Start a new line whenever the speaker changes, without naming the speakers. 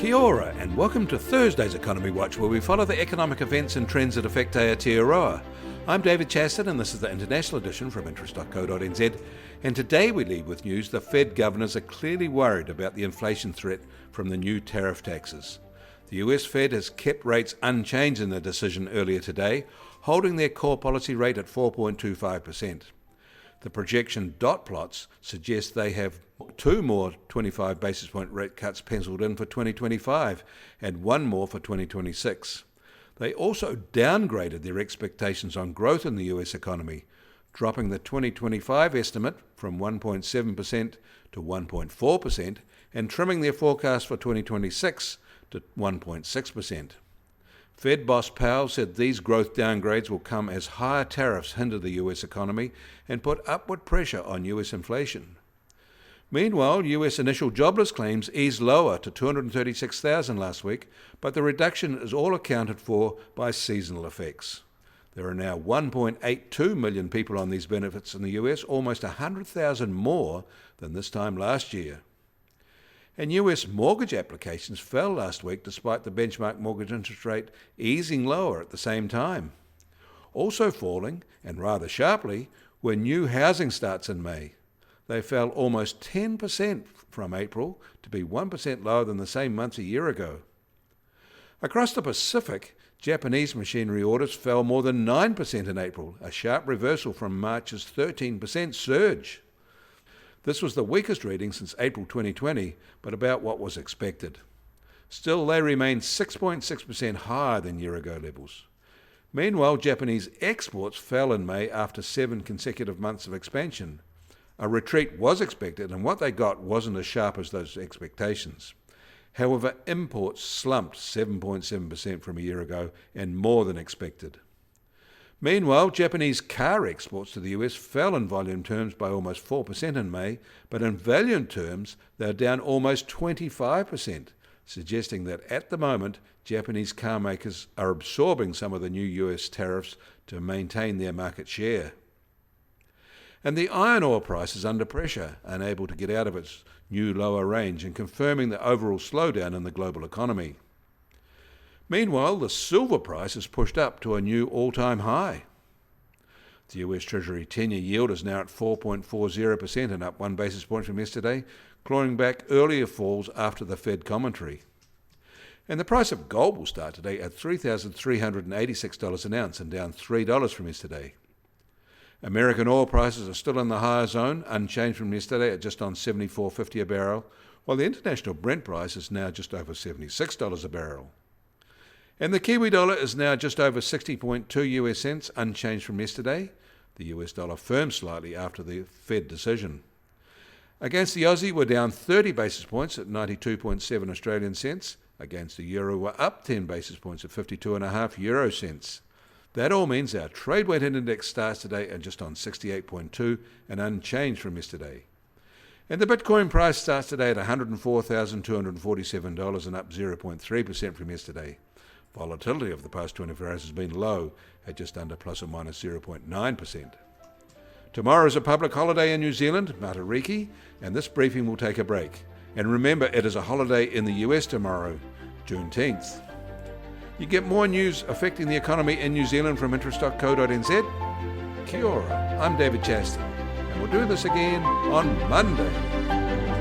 Kia ora, and welcome to Thursday's Economy Watch, where we follow the economic events and trends that affect Aotearoa. I'm David Chaston, and this is the international edition from interest.co.nz. And today we lead with news the Fed governors are clearly worried about the inflation threat from the new tariff taxes. The US Fed has kept rates unchanged in their decision earlier today, holding their core policy rate at 4.25%. The projection dot plots suggest they have two more 25 basis point rate cuts penciled in for 2025 and one more for 2026. They also downgraded their expectations on growth in the US economy, dropping the 2025 estimate from 1.7% to 1.4% and trimming their forecast for 2026 to 1.6%. Fed boss Powell said these growth downgrades will come as higher tariffs hinder the US economy and put upward pressure on US inflation. Meanwhile, US initial jobless claims eased lower to 236,000 last week, but the reduction is all accounted for by seasonal effects. There are now 1.82 million people on these benefits in the US, almost 100,000 more than this time last year. And US mortgage applications fell last week despite the benchmark mortgage interest rate easing lower at the same time. Also falling, and rather sharply, were new housing starts in May. They fell almost 10% from April to be 1% lower than the same month a year ago. Across the Pacific, Japanese machinery orders fell more than 9% in April, a sharp reversal from March's 13% surge. This was the weakest reading since April 2020, but about what was expected. Still, they remain 6.6% higher than year-ago levels. Meanwhile, Japanese exports fell in May after 7 consecutive months of expansion. A retreat was expected, and what they got wasn't as sharp as those expectations. However, imports slumped 7.7% from a year ago, and more than expected. Meanwhile, Japanese car exports to the US fell in volume terms by almost 4% in May, but in value terms they are down almost 25%, suggesting that at the moment Japanese car makers are absorbing some of the new US tariffs to maintain their market share. And the iron ore price is under pressure, unable to get out of its new lower range and confirming the overall slowdown in the global economy. Meanwhile, the silver price is pushed up to a new all-time high. The US Treasury 10-year yield is now at 4.40% and up 1 basis point from yesterday, clawing back earlier falls after the Fed commentary. And the price of gold will start today at $3,386 an ounce and down $3 from yesterday. American oil prices are still in the higher zone, unchanged from yesterday at just on $74.50 a barrel, while the international Brent price is now just over $76 a barrel. And the Kiwi dollar is now just over 60.2 US cents, unchanged from yesterday. The US dollar firmed slightly after the Fed decision. Against the Aussie, we're down 30 basis points at 92.7 Australian cents. Against the euro, we're up 10 basis points at 52.5 euro cents. That all means our trade weighted index starts today at just on 68.2 and unchanged from yesterday. And the Bitcoin price starts today at $104,247 and up 0.3% from yesterday. Volatility of the past 24 hours has been low at just under plus or minus 0.9%. Tomorrow is a public holiday in New Zealand, Matariki, and this briefing will take a break. And remember, it is a holiday in the US tomorrow, Juneteenth. You get more news affecting the economy in New Zealand from interest.co.nz. Kia ora, I'm David Chaston, and we'll do this again on Monday.